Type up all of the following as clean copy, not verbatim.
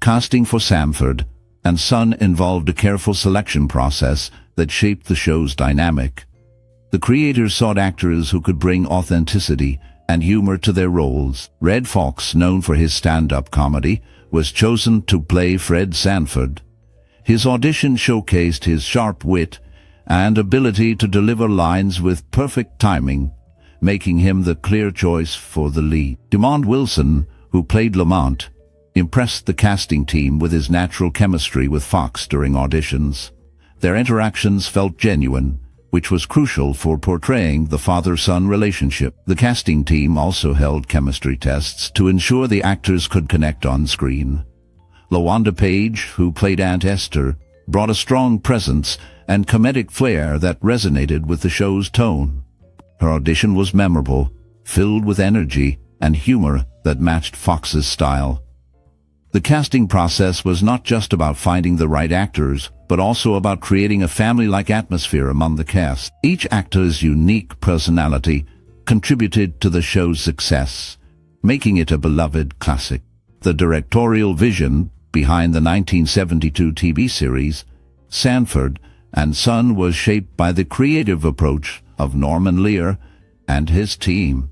Casting for Sanford and Son involved a careful selection process that shaped the show's dynamic. The creators sought actors who could bring authenticity and humor to their roles. Red Foxx, known for his stand-up comedy, was chosen to play Fred Sanford. His audition showcased his sharp wit and ability to deliver lines with perfect timing, making him the clear choice for the lead. Demond Wilson, who played Lamont, impressed the casting team with his natural chemistry with Foxx during auditions. Their interactions felt genuine, which was crucial for portraying the father-son relationship. The casting team also held chemistry tests to ensure the actors could connect on screen. LaWanda Page, who played Aunt Esther, brought a strong presence and comedic flair that resonated with the show's tone. Her audition was memorable, filled with energy and humor that matched Foxx's style. The casting process was not just about finding the right actors, but also about creating a family-like atmosphere among the cast. Each actor's unique personality contributed to the show's success, making it a beloved classic. The directorial vision behind the 1972 TV series, Sanford and Son, was shaped by the creative approach of Norman Lear and his team.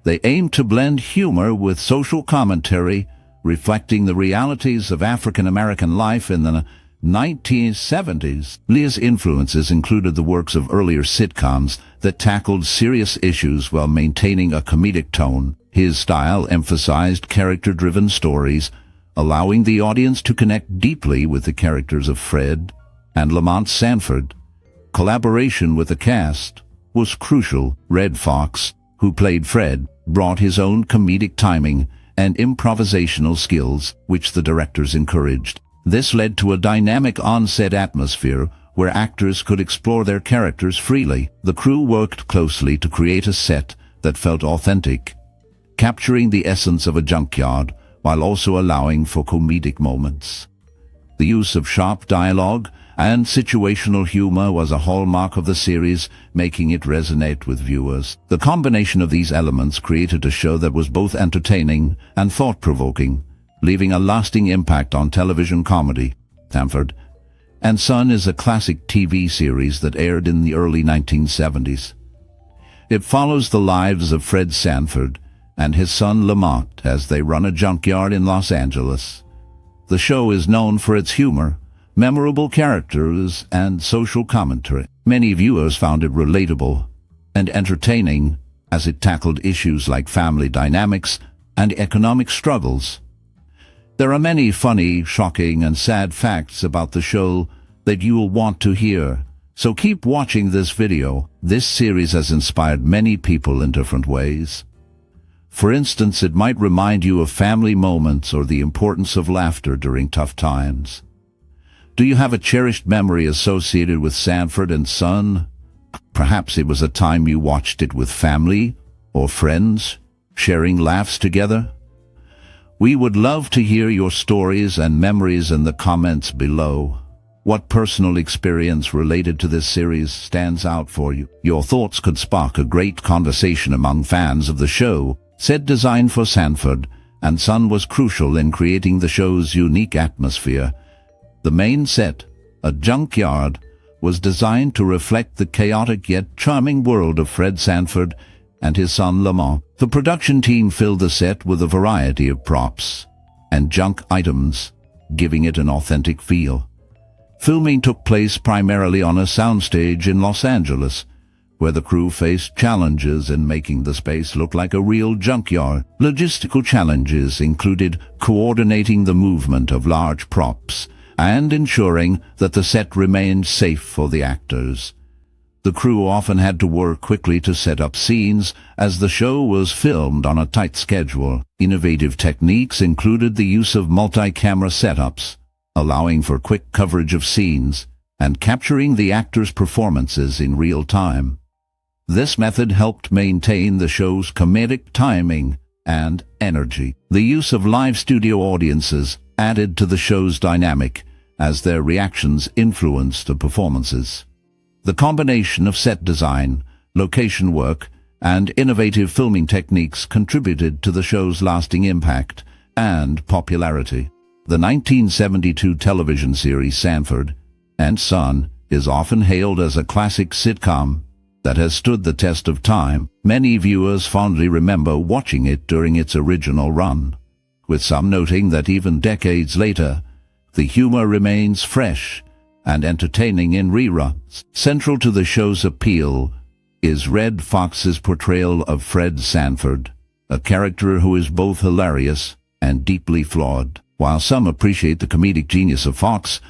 They aimed to blend humor with social commentary, reflecting the realities of African-American life in the 1970s. Lear's influences included the works of earlier sitcoms that tackled serious issues while maintaining a comedic tone. His style emphasized character-driven stories, allowing the audience to connect deeply with the characters of Fred and Lamont Sanford. Collaboration with the cast was crucial. Red Foxx, who played Fred, brought his own comedic timing and improvisational skills, which the directors encouraged. This led to a dynamic on-set atmosphere where actors could explore their characters freely. The crew worked closely to create a set that felt authentic, capturing the essence of a junkyard while also allowing for comedic moments. The use of sharp dialogue and situational humor was a hallmark of the series, making it resonate with viewers. The combination of these elements created a show that was both entertaining and thought-provoking, leaving a lasting impact on television comedy. Sanford and Son is a classic TV series that aired in the early 1970s. It follows the lives of Fred Sanford and his son Lamont as they run a junkyard in Los Angeles. The show is known for its humor, memorable characters, and social commentary. Many viewers found it relatable and entertaining as it tackled issues like family dynamics and economic struggles. There are many funny, shocking, and sad facts about the show that you will want to hear, so keep watching this video. This series has inspired many people in different ways. For instance, it might remind you of family moments or the importance of laughter during tough times. Do you have a cherished memory associated with Sanford and Son? Perhaps it was a time you watched it with family or friends, sharing laughs together. We would love to hear your stories and memories in the comments below. What personal experience related to this series stands out for you? Your thoughts could spark a great conversation among fans of the show. Set design for Sanford and Son was crucial in creating the show's unique atmosphere. The main set, a junkyard, was designed to reflect the chaotic yet charming world of Fred Sanford and his son Lamont. The production team filled the set with a variety of props and junk items, giving it an authentic feel. Filming took place primarily on a soundstage in Los Angeles, where the crew faced challenges in making the space look like a real junkyard. Logistical challenges included coordinating the movement of large props and ensuring that the set remained safe for the actors. The crew often had to work quickly to set up scenes, as the show was filmed on a tight schedule. Innovative techniques included the use of multi-camera setups, allowing for quick coverage of scenes and capturing the actors' performances in real time. This method helped maintain the show's comedic timing and energy. The use of live studio audiences added to the show's dynamic, as their reactions influenced the performances. The combination of set design, location work, and innovative filming techniques contributed to the show's lasting impact and popularity. The 1972 television series Sanford and Son is often hailed as a classic sitcom that has stood the test of time. Many viewers fondly remember watching it during its original run, with some noting that even decades later, the humor remains fresh and entertaining in reruns. Central to the show's appeal is Red Fox's portrayal of Fred Sanford, a character who is both hilarious and deeply flawed. While some appreciate the comedic genius of Foxx,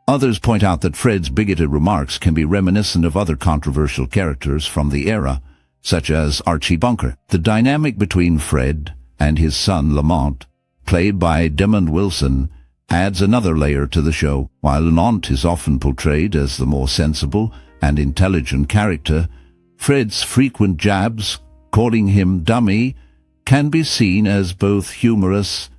others point out that Fred's bigoted remarks can be reminiscent of other controversial characters from the era, such as Archie Bunker. The dynamic between Fred and his son Lamont, played by Demond Wilson, adds another layer to the show. While Lamont is often portrayed as the more sensible and intelligent character, Fred's frequent jabs, calling him dummy, can be seen as both humorous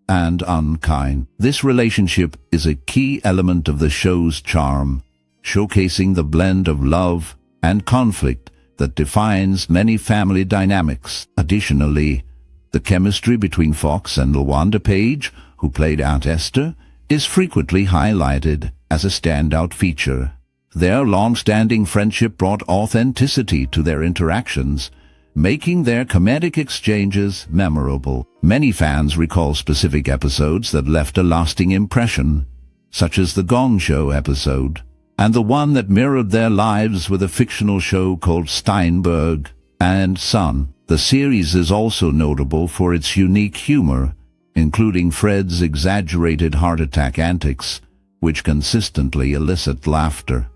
and unkind. This relationship is a key element of the show's charm, showcasing the blend of love and conflict that defines many family dynamics. Additionally, the chemistry between Foxx and LaWanda Page, who played Aunt Esther, is frequently highlighted as a standout feature. Their long-standing friendship brought authenticity to their interactions, making their comedic exchanges memorable. Many fans recall specific episodes that left a lasting impression, such as the Gong Show episode, and the one that mirrored their lives with a fictional show called Steinberg and Son. The series is also notable for its unique humor, including Fred's exaggerated heart attack antics, which consistently elicit laughter.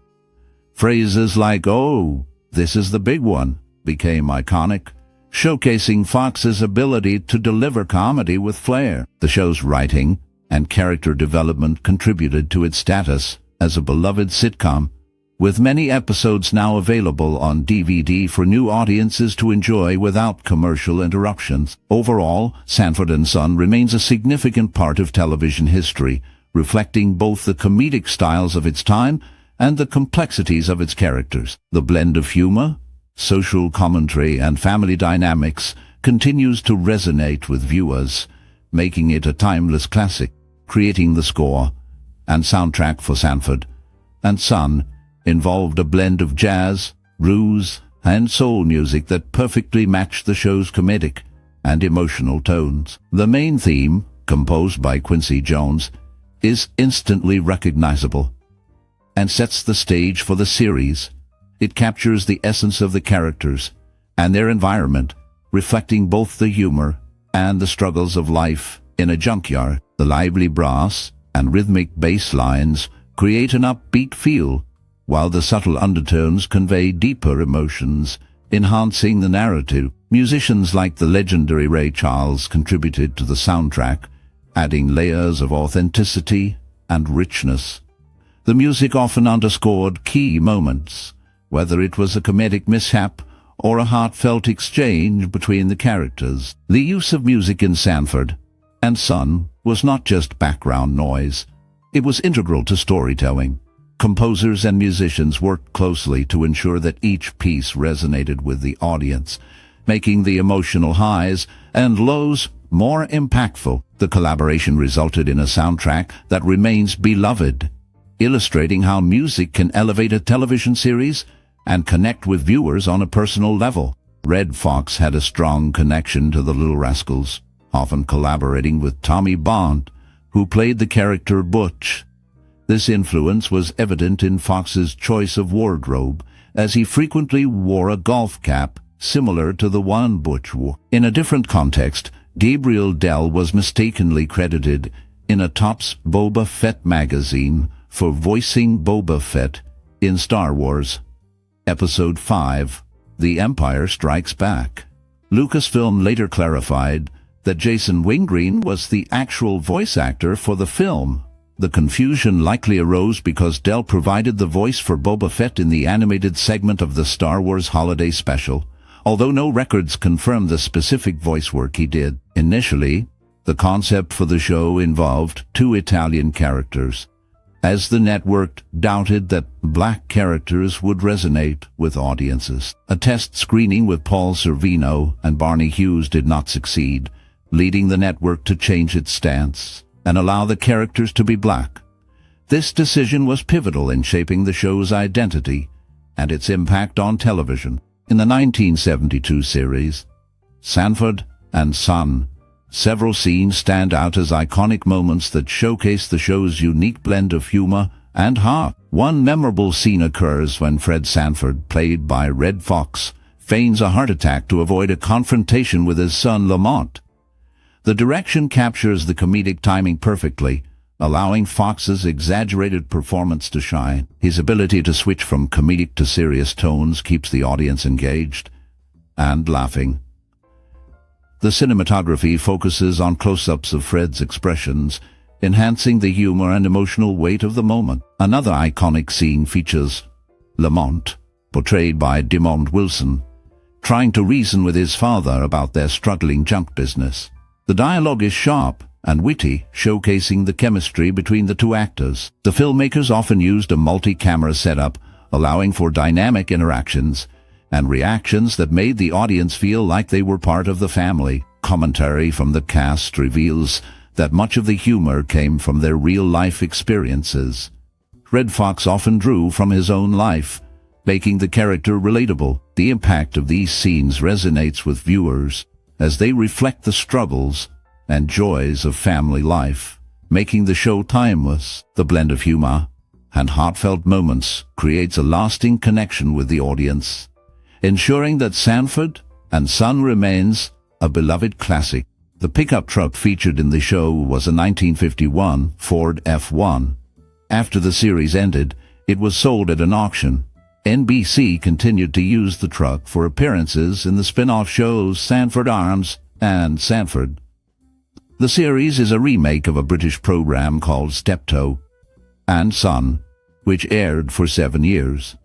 Phrases like, "Oh, this is the big one," became iconic, showcasing Foxx's ability to deliver comedy with flair. The show's writing and character development contributed to its status as a beloved sitcom, with many episodes now available on DVD for new audiences to enjoy without commercial interruptions. Overall, Sanford and Son remains a significant part of television history, reflecting both the comedic styles of its time and the complexities of its characters. The blend of humor, social commentary, and family dynamics continues to resonate with viewers, making it a timeless classic. Creating the score and soundtrack for Sanford and Son involved a blend of jazz, blues, and soul music that perfectly matched the show's comedic and emotional tones. The main theme, composed by Quincy Jones, is instantly recognizable and sets the stage for the series. It captures the essence of the characters and their environment, reflecting both the humor and the struggles of life in a junkyard. The lively brass and rhythmic bass lines create an upbeat feel, while the subtle undertones convey deeper emotions, enhancing the narrative. Musicians like the legendary Ray Charles contributed to the soundtrack, adding layers of authenticity and richness. The music often underscored key moments, whether it was a comedic mishap or a heartfelt exchange between the characters. The use of music in Sanford and Son was not just background noise. It was integral to storytelling. Composers and musicians worked closely to ensure that each piece resonated with the audience, making the emotional highs and lows more impactful. The collaboration resulted in a soundtrack that remains beloved, illustrating how music can elevate a television series and connect with viewers on a personal level. Red Fox had a strong connection to the Little Rascals, often collaborating with Tommy Bond, who played the character Butch. This influence was evident in Fox's choice of wardrobe, as he frequently wore a golf cap similar to the one Butch wore. In a different context, Gabriel Dell was mistakenly credited in a Topps Boba Fett magazine for voicing Boba Fett in Star Wars Episode 5, The Empire Strikes Back. Lucasfilm later clarified that Jason Wingreen was the actual voice actor for the film. The confusion likely arose because Dell provided the voice for Boba Fett in the animated segment of the Star Wars Holiday Special, although no records confirm the specific voice work he did. Initially, the concept for the show involved two Italian characters, as the network doubted that black characters would resonate with audiences. A test screening with Paul Sorvino and Barney Hughes did not succeed, leading the network to change its stance. and allow the characters to be black. This decision was pivotal in shaping the show's identity and its impact on television. In the 1972 series, Sanford and Son, several scenes stand out as iconic moments that showcase the show's unique blend of humor and heart. One memorable scene occurs when Fred Sanford, played by Red Foxx, feigns a heart attack to avoid a confrontation with his son Lamont. The direction captures the comedic timing perfectly, allowing Foxx's exaggerated performance to shine. His ability to switch from comedic to serious tones keeps the audience engaged and laughing. The cinematography focuses on close-ups of Fred's expressions, enhancing the humor and emotional weight of the moment. Another iconic scene features Lamont, portrayed by Demond Wilson, trying to reason with his father about their struggling junk business. The dialogue is sharp and witty, showcasing the chemistry between the two actors. The filmmakers often used a multi-camera setup, allowing for dynamic interactions and reactions that made the audience feel like they were part of the family. Commentary from the cast reveals that much of the humor came from their real-life experiences. Red Foxx often drew from his own life, making the character relatable. The impact of these scenes resonates with viewers as they reflect the struggles and joys of family life, making the show timeless. The blend of humor and heartfelt moments creates a lasting connection with the audience, ensuring that Sanford and Son remains a beloved classic. The pickup truck featured in the show was a 1951 Ford F1. After the series ended, it was sold at an auction. NBC continued to use the truck for appearances in the spin-off shows Sanford Arms and Sanford. The series is a remake of a British program called Steptoe and Son, which aired for 7 years.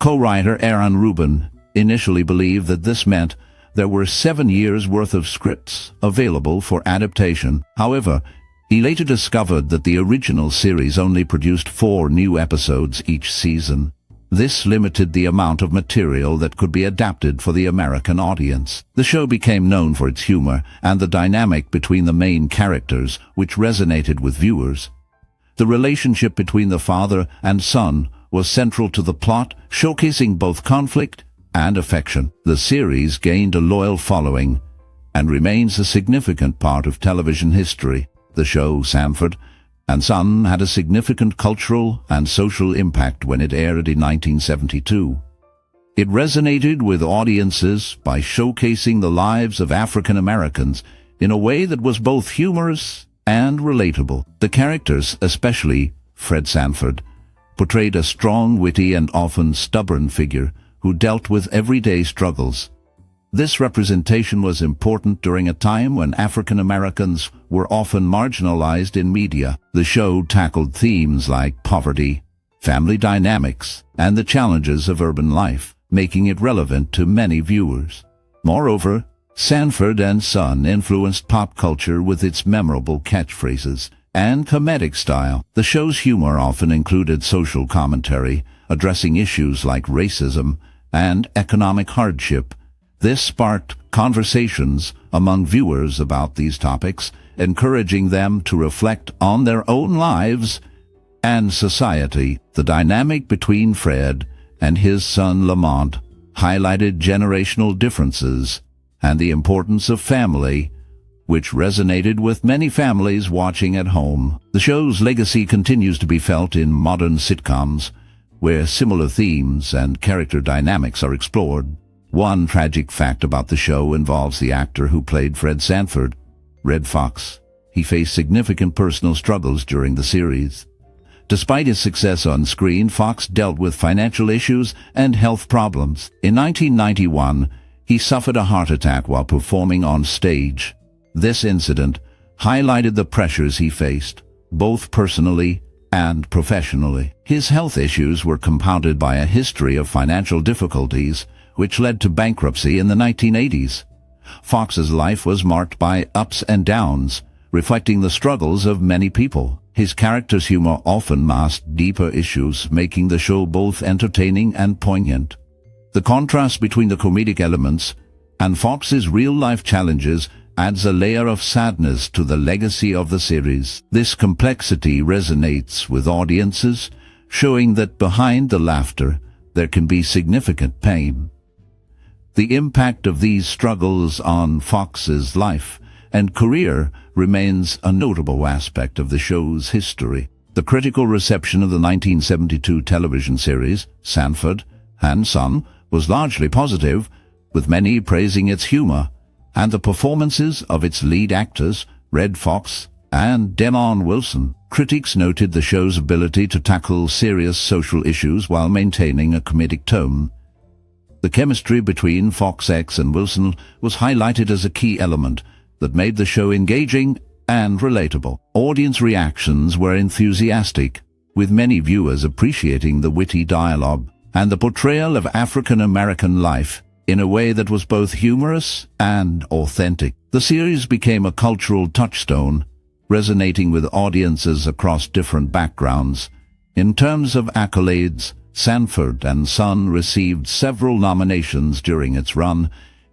Co-writer Aaron Rubin initially believed that this meant there were 7 years' worth of scripts available for adaptation. However, he later discovered that the original series only produced 4 new episodes each season. This limited the amount of material that could be adapted for the American audience. The show became known for its humor and the dynamic between the main characters, which resonated with viewers. The relationship between the father and son was central to the plot, showcasing both conflict and affection. The series gained a loyal following and remains a significant part of television history. The show Sanford and Son had a significant cultural and social impact when it aired in 1972. It resonated with audiences by showcasing the lives of African Americans in a way that was both humorous and relatable. The characters, especially Fred Sanford, portrayed a strong, witty, and often stubborn figure who dealt with everyday struggles. This representation was important during a time when African Americans were often marginalized in media. The show tackled themes like poverty, family dynamics, and the challenges of urban life, making it relevant to many viewers. Moreover, Sanford and Son influenced pop culture with its memorable catchphrases and comedic style. The show's humor often included social commentary, addressing issues like racism and economic hardship. This sparked conversations among viewers about these topics, encouraging them to reflect on their own lives and society. The dynamic between Fred and his son Lamont highlighted generational differences and the importance of family, which resonated with many families watching at home. The show's legacy continues to be felt in modern sitcoms, where similar themes and character dynamics are explored. One tragic fact about the show involves the actor who played Fred Sanford, Red Foxx. He faced significant personal struggles during the series. Despite his success on screen, Foxx dealt with financial issues and health problems. In 1991, he suffered a heart attack while performing on stage. This incident highlighted the pressures he faced, both personally and professionally. His health issues were compounded by a history of financial difficulties, which led to bankruptcy in the 1980s. Foxx's life was marked by ups and downs, reflecting the struggles of many people. His character's humor often masked deeper issues, making the show both entertaining and poignant. The contrast between the comedic elements and Foxx's real-life challenges adds a layer of sadness to the legacy of the series. This complexity resonates with audiences, showing that behind the laughter there can be significant pain. The impact of these struggles on Foxx's life and career remains a notable aspect of the show's history. The critical reception of the 1972 television series, Sanford and Son, was largely positive, with many praising its humor and the performances of its lead actors, Redd Foxx and Demond Wilson. Critics noted the show's ability to tackle serious social issues while maintaining a comedic tone. The chemistry between Foxx and Wilson was highlighted as a key element that made the show engaging and relatable. Audience reactions were enthusiastic, with many viewers appreciating the witty dialogue and the portrayal of African American life in a way that was both humorous and authentic. The series became a cultural touchstone, resonating with audiences across different backgrounds. In terms of accolades, Sanford and Son received several nominations during its run,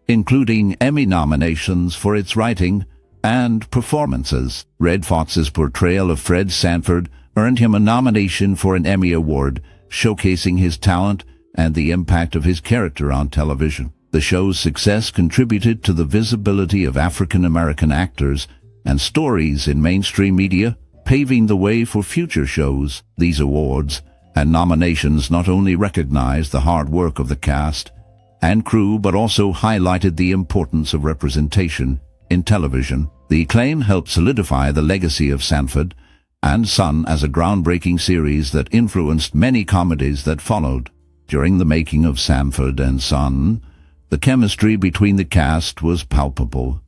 including Emmy nominations for its writing and performances. Redd Foxx's portrayal of Fred Sanford earned him a nomination for an Emmy Award, showcasing his talent and the impact of his character on television. The show's success contributed to the visibility of African American actors and stories in mainstream media, paving the way for future shows. These awards and nominations not only recognized the hard work of the cast and crew, but also highlighted the importance of representation in television. The acclaim helped solidify the legacy of Sanford and Son as a groundbreaking series that influenced many comedies that followed. During the making of Sanford and Son, the chemistry between the cast was palpable.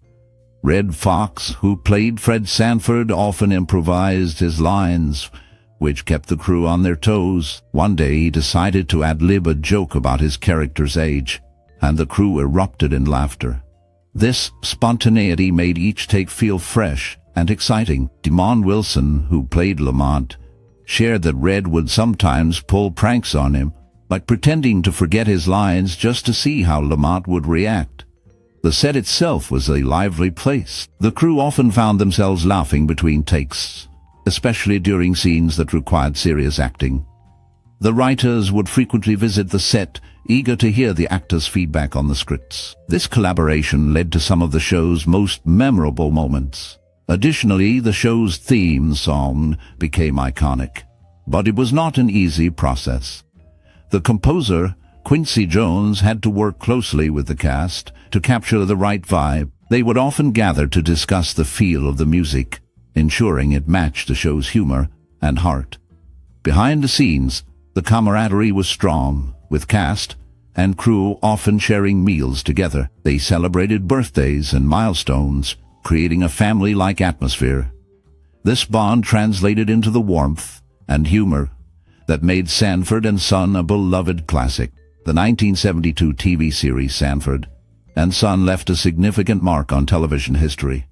Redd Foxx, who played Fred Sanford, often improvised his lines, which kept the crew on their toes. One day he decided to ad-lib a joke about his character's age, and the crew erupted in laughter. This spontaneity made each take feel fresh and exciting. Demond Wilson, who played Lamont, shared that Redd would sometimes pull pranks on him, like pretending to forget his lines just to see how Lamont would react. The set itself was a lively place. The crew often found themselves laughing between takes, especially during scenes that required serious acting. The writers would frequently visit the set, eager to hear the actors' feedback on the scripts. This collaboration led to some of the show's most memorable moments. Additionally, the show's theme song became iconic, but it was not an easy process. The composer, Quincy Jones, had to work closely with the cast to capture the right vibe. They would often gather to discuss the feel of the music, ensuring it matched the show's humor and heart. Behind the scenes, the camaraderie was strong, with cast and crew often sharing meals together. They celebrated birthdays and milestones, creating a family-like atmosphere. This bond translated into the warmth and humor that made Sanford and Son a beloved classic. The 1972 TV series Sanford and Son left a significant mark on television history.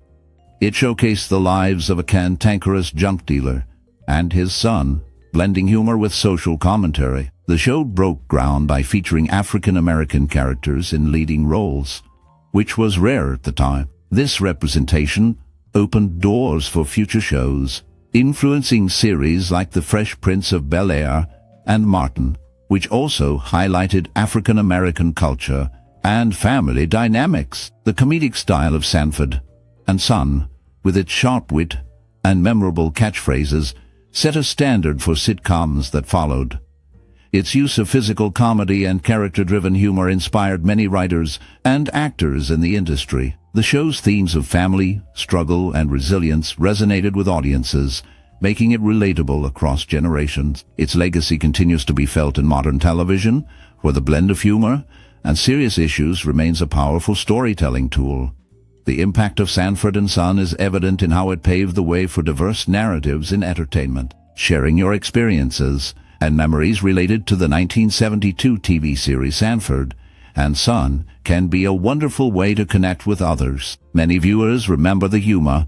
It showcased the lives of a cantankerous junk dealer and his son, blending humor with social commentary. The show broke ground by featuring African-American characters in leading roles, which was rare at the time. This representation opened doors for future shows, influencing series like The Fresh Prince of Bel-Air and Martin, which also highlighted African-American culture and family dynamics. The comedic style of Sanford and Son, with its sharp wit and memorable catchphrases, set a standard for sitcoms that followed. Its use of physical comedy and character-driven humor inspired many writers and actors in the industry. The show's themes of family, struggle, and resilience resonated with audiences, making it relatable across generations. Its legacy continues to be felt in modern television, where the blend of humor and serious issues remains a powerful storytelling tool. The impact of Sanford and Son is evident in how it paved the way for diverse narratives in entertainment. Sharing your experiences and memories related to the 1972 TV series Sanford and Son can be a wonderful way to connect with others. Many viewers remember the humor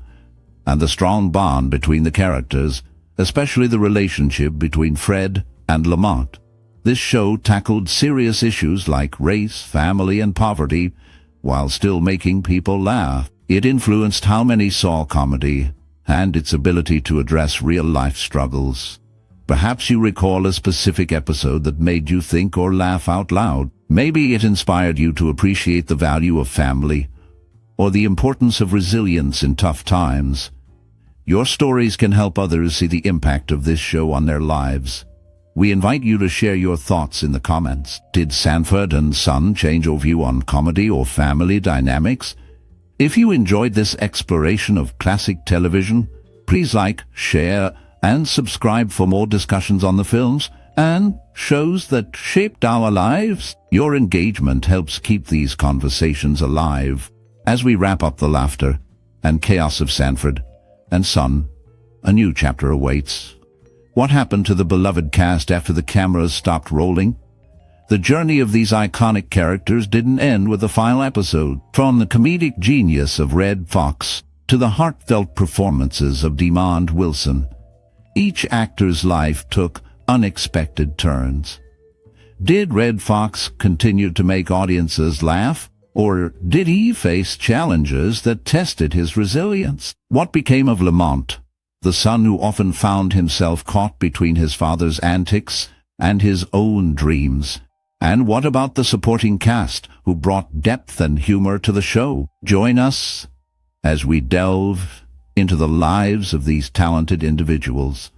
and the strong bond between the characters, especially the relationship between Fred and Lamont. This show tackled serious issues like race, family, and poverty, while still making people laugh. It influenced how many saw comedy and its ability to address real-life struggles. Perhaps you recall a specific episode that made you think or laugh out loud. Maybe it inspired you to appreciate the value of family or the importance of resilience in tough times. Your stories can help others see the impact of this show on their lives. We invite you to share your thoughts in the comments. Did Sanford and Son change your view on comedy or family dynamics? If you enjoyed this exploration of classic television, please like, share, and subscribe for more discussions on the films and shows that shaped our lives. Your engagement helps keep these conversations alive. As we wrap up the laughter and chaos of Sanford and Son, a new chapter awaits. What happened to the beloved cast after the cameras stopped rolling? The journey of these iconic characters didn't end with the final episode. From the comedic genius of Redd Foxx to the heartfelt performances of Demond Wilson, each actor's life took unexpected turns. Did Redd Foxx continue to make audiences laugh, or did he face challenges that tested his resilience? What became of Lamont, the son who often found himself caught between his father's antics and his own dreams? And what about the supporting cast who brought depth and humor to the show? Join us as we delve into the lives of these talented individuals,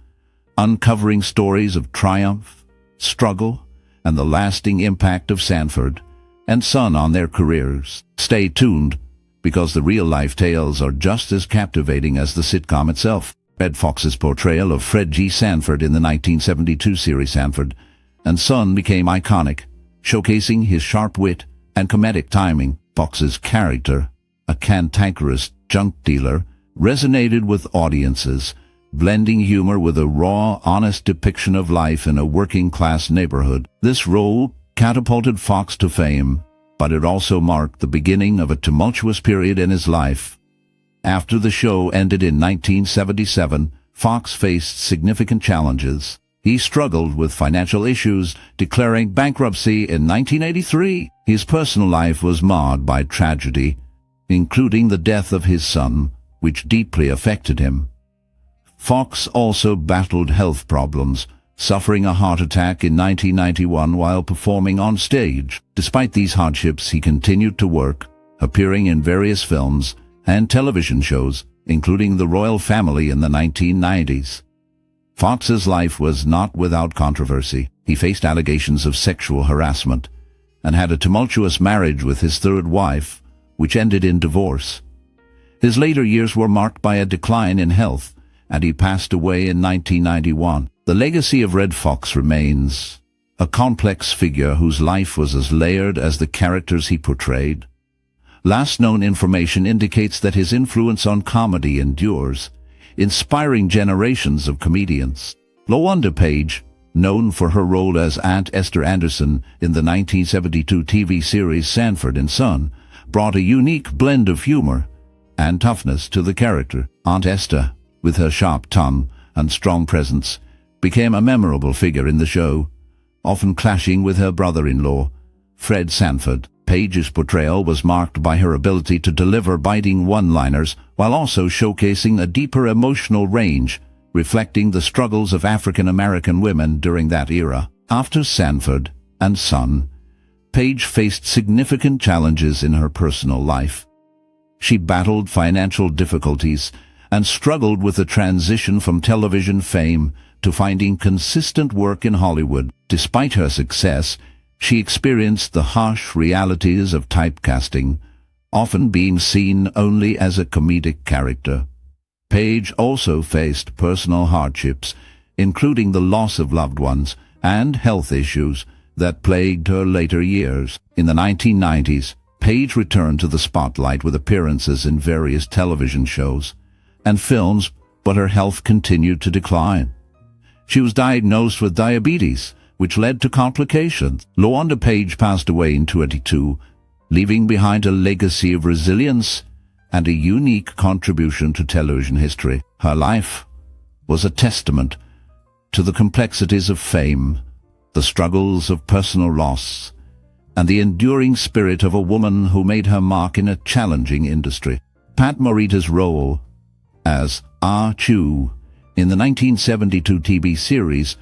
uncovering stories of triumph, struggle, and the lasting impact of Sanford and Son on their careers. Stay tuned, because the real-life tales are just as captivating as the sitcom itself. Redd Foxx's portrayal of Fred G. Sanford in the 1972 series Sanford and Son became iconic, showcasing his sharp wit and comedic timing. Foxx's character, a cantankerous junk dealer, resonated with audiences, blending humor with a raw, honest depiction of life in a working-class neighborhood. This role catapulted Foxx to fame, but it also marked the beginning of a tumultuous period in his life. After the show ended in 1977, Foxx faced significant challenges. He struggled with financial issues, declaring bankruptcy in 1983. His personal life was marred by tragedy, including the death of his son, which deeply affected him. Foxx also battled health problems, suffering a heart attack in 1991 while performing on stage. Despite these hardships, he continued to work, appearing in various films and television shows, including The Royal Family in the 1990s. Foxx's life was not without controversy. He faced allegations of sexual harassment and had a tumultuous marriage with his third wife, which ended in divorce. His later years were marked by a decline in health, and he passed away in 1991. The legacy of Redd Foxx remains a complex figure whose life was as layered as the characters he portrayed. Last known information indicates that his influence on comedy endures, inspiring generations of comedians. LaWanda Page, known for her role as Aunt Esther Anderson in the 1972 TV series Sanford and Son, brought a unique blend of humor and toughness to the character. Aunt Esther, with her sharp tongue and strong presence, became a memorable figure in the show, often clashing with her brother-in-law, Fred Sanford. Page's portrayal was marked by her ability to deliver biting one-liners while also showcasing a deeper emotional range, reflecting the struggles of African-American women during that era. After Sanford and Son, Page faced significant challenges in her personal life. She battled financial difficulties and struggled with the transition from television fame to finding consistent work in Hollywood. Despite her success, she experienced the harsh realities of typecasting, often being seen only as a comedic character. Page also faced personal hardships, including the loss of loved ones and health issues that plagued her later years. In the 1990s, Page returned to the spotlight with appearances in various television shows and films, but her health continued to decline. She was diagnosed with diabetes, which led to complications. LaWanda Page passed away in 2022, leaving behind a legacy of resilience and a unique contribution to television history. Her life was a testament to the complexities of fame, the struggles of personal loss, and the enduring spirit of a woman who made her mark in a challenging industry. Pat Morita's role as Ah Chu in the 1972 TV series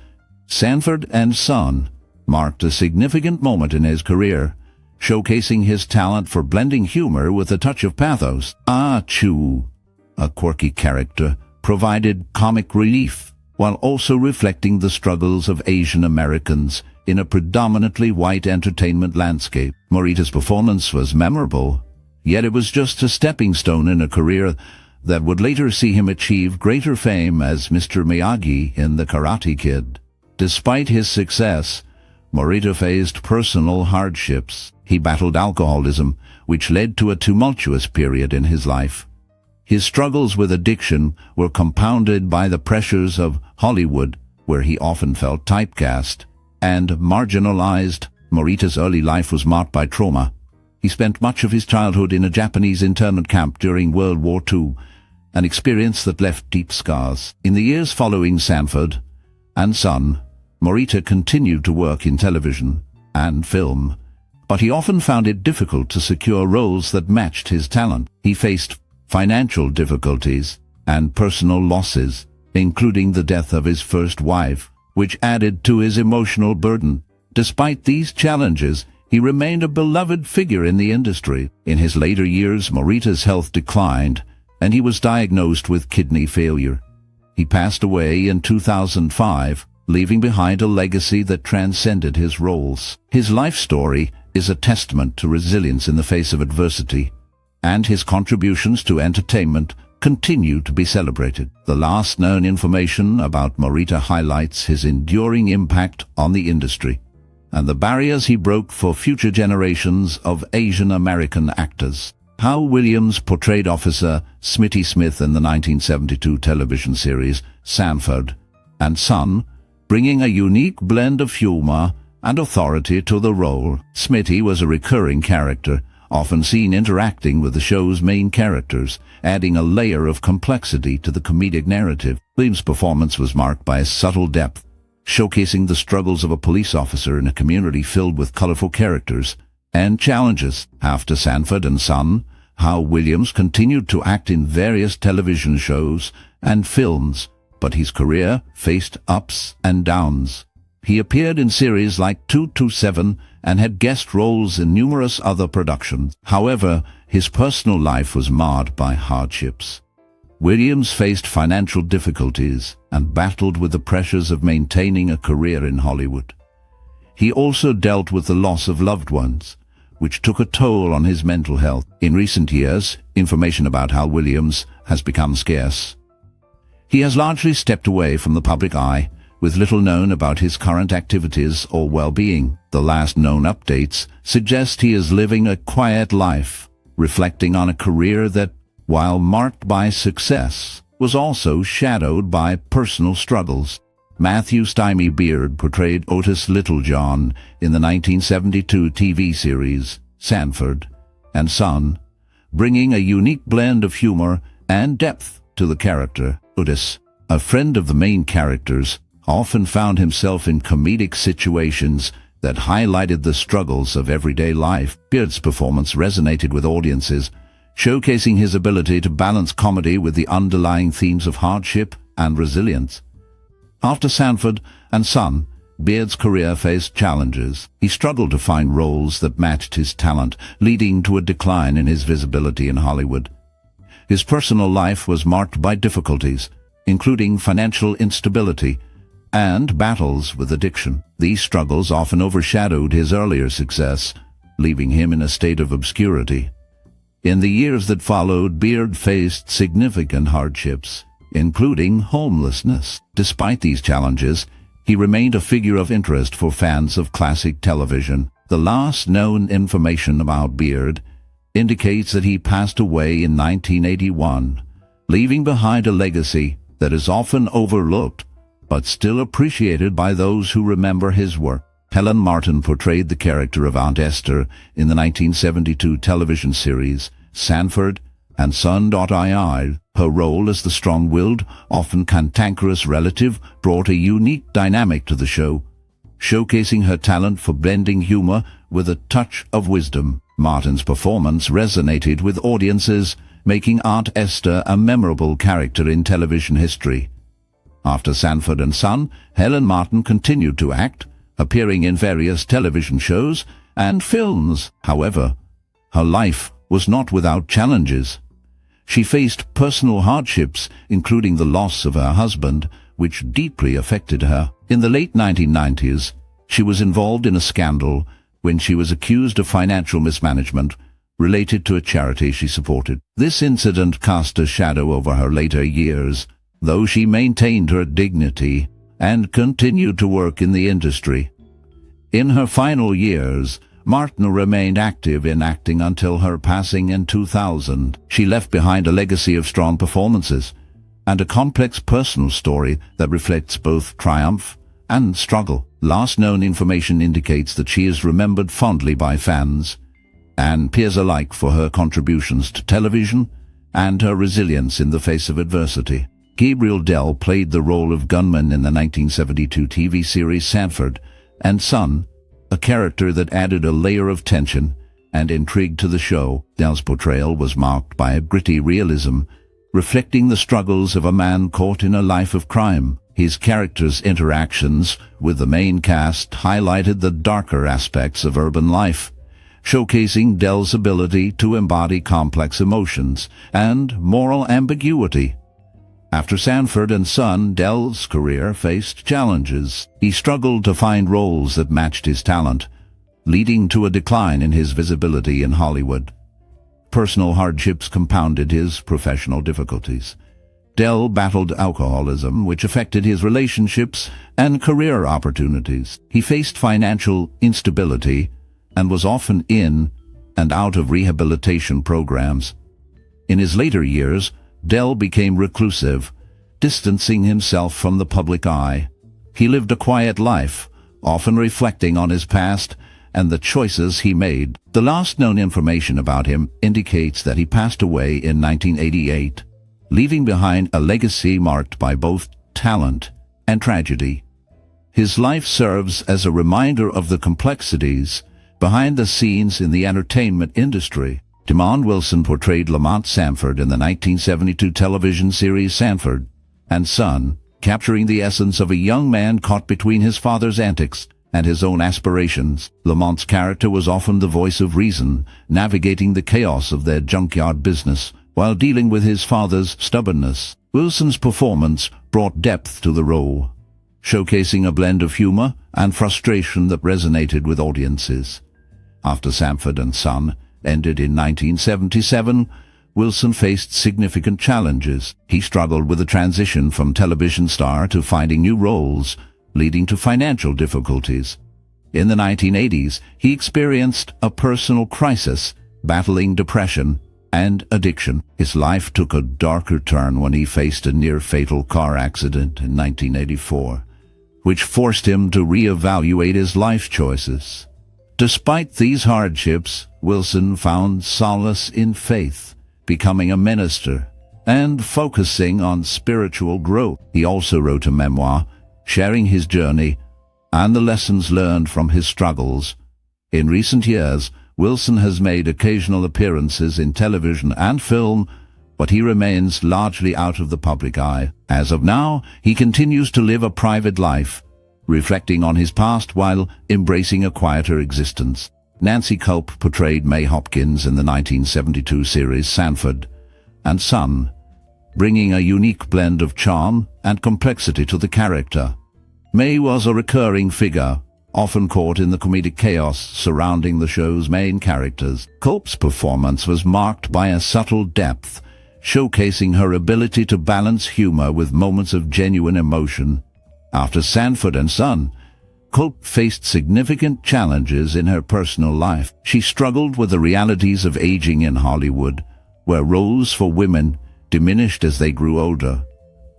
Sanford and Son marked a significant moment in his career, showcasing his talent for blending humor with a touch of pathos. Ah Chu, a quirky character, provided comic relief while also reflecting the struggles of Asian Americans in a predominantly white entertainment landscape. Morita's performance was memorable, yet it was just a stepping stone in a career that would later see him achieve greater fame as Mr. Miyagi in The Karate Kid. Despite his success, Morita faced personal hardships. He battled alcoholism, which led to a tumultuous period in his life. His struggles with addiction were compounded by the pressures of Hollywood, where he often felt typecast and marginalized. Morita's early life was marked by trauma. He spent much of his childhood in a Japanese internment camp during World War II, an experience that left deep scars. In the years following Sanford and Son, Morita continued to work in television and film, but he often found it difficult to secure roles that matched his talent. He faced financial difficulties and personal losses, including the death of his first wife, which added to his emotional burden. Despite these challenges, he remained a beloved figure in the industry. In his later years, Morita's health declined, and he was diagnosed with kidney failure. He passed away in 2005, leaving behind a legacy that transcended his roles. His life story is a testament to resilience in the face of adversity, and his contributions to entertainment continue to be celebrated. The last known information about Morita highlights his enduring impact on the industry and the barriers he broke for future generations of Asian American actors. How Williams portrayed Officer Smitty Smith in the 1972 television series Sanford and Son, bringing a unique blend of humor and authority to the role. Smitty was a recurring character, often seen interacting with the show's main characters, adding a layer of complexity to the comedic narrative. Williams' performance was marked by a subtle depth, showcasing the struggles of a police officer in a community filled with colorful characters and challenges. After Sanford and Son, How Williams continued to act in various television shows and films, but his career faced ups and downs. He appeared in series like 227 and had guest roles in numerous other productions. However, his personal life was marred by hardships. Williams faced financial difficulties and battled with the pressures of maintaining a career in Hollywood. He also dealt with the loss of loved ones, which took a toll on his mental health. In recent years, information about Hal Williams has become scarce. He has largely stepped away from the public eye, with little known about his current activities or well-being. The last known updates suggest he is living a quiet life, reflecting on a career that, while marked by success, was also shadowed by personal struggles. Matthew Stymie Beard portrayed Otis Littlejohn in the 1972 TV series Sanford and Son, bringing a unique blend of humor and depth to the character. Otis, a friend of the main characters, often found himself in comedic situations that highlighted the struggles of everyday life. Beard's performance resonated with audiences, showcasing his ability to balance comedy with the underlying themes of hardship and resilience. After Sanford and Son, Beard's career faced challenges. He struggled to find roles that matched his talent, leading to a decline in his visibility in Hollywood. His personal life was marked by difficulties, including financial instability and battles with addiction. These struggles often overshadowed his earlier success, leaving him in a state of obscurity. In the years that followed, Beard faced significant hardships, including homelessness. Despite these challenges, he remained a figure of interest for fans of classic television. The last known information about Beard indicates that he passed away in 1981, leaving behind a legacy that is often overlooked but still appreciated by those who remember his work. Helen Martin portrayed the character of Aunt Esther in the 1972 television series Sanford and Son. Her role as the strong-willed, often cantankerous relative brought a unique dynamic to the show, showcasing her talent for blending humor with a touch of wisdom. Martin's performance resonated with audiences making Aunt Esther a memorable character in television history. After Sanford and Son, Helen Martin continued to act, appearing in various television shows and films. However, her life was not without challenges. She faced personal hardships, including the loss of her husband, which deeply affected her. In the late 1990s, she was involved in a scandal when she was accused of financial mismanagement related to a charity she supported. This incident cast a shadow over her later years, though she maintained her dignity and continued to work in the industry. In her final years, Martin remained active in acting until her passing in 2000. She left behind a legacy of strong performances and a complex personal story that reflects both triumph and struggle. Last known information indicates that she is remembered fondly by fans and peers alike for her contributions to television and her resilience in the face of adversity. Gabriel Dell played the role of gunman in the 1972 TV series Sanford and Son, a character that added a layer of tension and intrigue to the show. Dell's portrayal was marked by a gritty realism, reflecting the struggles of a man caught in a life of crime. His character's interactions with the main cast highlighted the darker aspects of urban life, showcasing Dell's ability to embody complex emotions and moral ambiguity. After Sanford and Son, Dell's career faced challenges. He struggled to find roles that matched his talent, leading to a decline in his visibility in Hollywood. Personal hardships compounded his professional difficulties. Dell battled alcoholism, which affected his relationships and career opportunities. He faced financial instability and was often in and out of rehabilitation programs. In his later years, Dell became reclusive, distancing himself from the public eye. He lived a quiet life, often reflecting on his past and the choices he made. The last known information about him indicates that he passed away in 1988, leaving behind a legacy marked by both talent and tragedy. His life serves as a reminder of the complexities behind the scenes in the entertainment industry. Demond Wilson portrayed Lamont Sanford in the 1972 television series Sanford and Son, capturing the essence of a young man caught between his father's antics and his own aspirations. Lamont's character was often the voice of reason, navigating the chaos of their junkyard business while dealing with his father's stubbornness. Wilson's performance brought depth to the role, showcasing a blend of humor and frustration that resonated with audiences. After Sanford and Son ended in 1977, Wilson faced significant challenges. He struggled with the transition from television star to finding new roles, leading to financial difficulties. In the 1980s, he experienced a personal crisis, battling depression and addiction. His life took a darker turn when he faced a near-fatal car accident in 1984, which forced him to reevaluate his life choices. Despite these hardships, Wilson found solace in faith, becoming a minister and focusing on spiritual growth. He also wrote a memoir, sharing his journey and the lessons learned from his struggles. In recent years, Wilson has made occasional appearances in television and film, but he remains largely out of the public eye. As of now, he continues to live a private life, reflecting on his past while embracing a quieter existence. Nancy Culp portrayed May Hopkins in the 1972 series Sanford and Son, bringing a unique blend of charm and complexity to the character. May was a recurring figure, often caught in the comedic chaos surrounding the show's main characters. Culp's performance was marked by a subtle depth, showcasing her ability to balance humor with moments of genuine emotion. After Sanford and Son, Culp faced significant challenges in her personal life. She struggled with the realities of aging in Hollywood, where roles for women diminished as they grew older.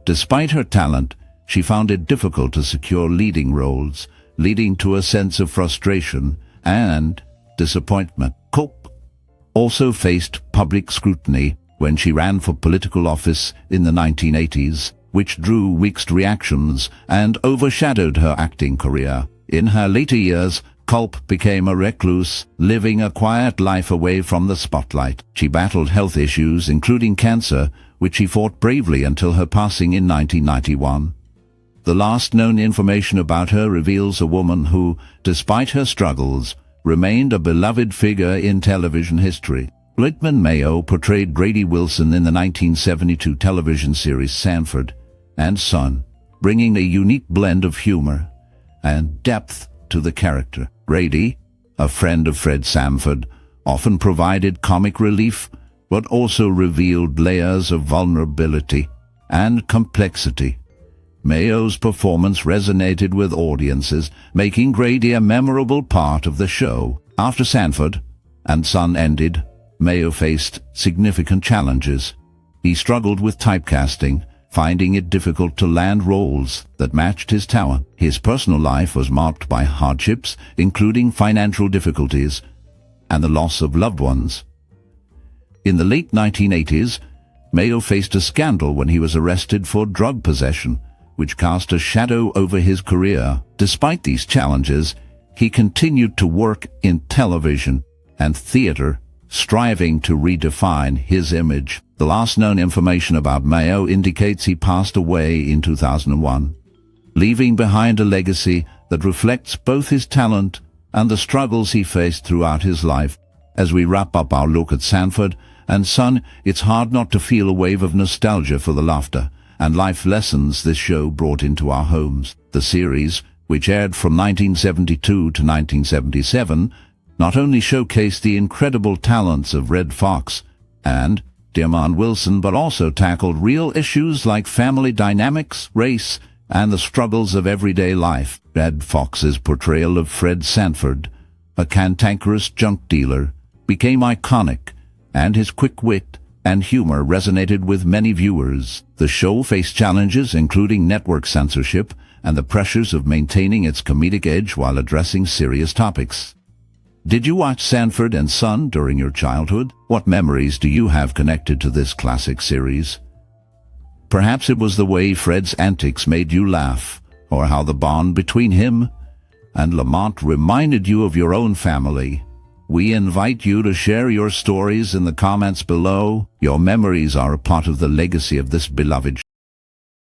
Despite her talent, she found it difficult to secure leading roles, leading to a sense of frustration and disappointment. Culp also faced public scrutiny when she ran for political office in the 1980s, which drew mixed reactions and overshadowed her acting career. In her later years, Culp became a recluse, living a quiet life away from the spotlight. She battled health issues, including cancer, which she fought bravely until her passing in 1991. The last known information about her reveals a woman who, despite her struggles, remained a beloved figure in television history. Whitman Mayo portrayed Grady Wilson in the 1972 television series Sanford and Son, bringing a unique blend of humor and depth to the character. Grady, a friend of Fred Sanford, often provided comic relief, but also revealed layers of vulnerability and complexity. Mayo's performance resonated with audiences, making Grady a memorable part of the show. After Sanford and Son ended, Mayo faced significant challenges. He struggled with typecasting, finding it difficult to land roles that matched his talent. His personal life was marked by hardships, including financial difficulties and the loss of loved ones. In the late 1980s, Mayo faced a scandal when he was arrested for drug possession, which cast a shadow over his career. Despite these challenges, he continued to work in television and theater, striving to redefine his image. The last known information about Mayo indicates he passed away in 2001, leaving behind a legacy that reflects both his talent and the struggles he faced throughout his life. As we wrap up our look at Sanford and Son, it's hard not to feel a wave of nostalgia for the laughter and life lessons this show brought into our homes. The series, which aired from 1972 to 1977, not only showcased the incredible talents of Redd Foxx and Diamond Wilson, but also tackled real issues like family dynamics, race, and the struggles of everyday life. Redd Foxx's portrayal of Fred Sanford, a cantankerous junk dealer, became iconic, and his quick wit and humor resonated with many viewers. The show faced challenges including network censorship and the pressures of maintaining its comedic edge while addressing serious topics. Did you watch Sanford and Son during your childhood? What memories do you have connected to this classic series? Perhaps it was the way Fred's antics made you laugh, or how the bond between him and Lamont reminded you of your own family. We invite you to share your stories in the comments below. Your memories are a part of the legacy of this beloved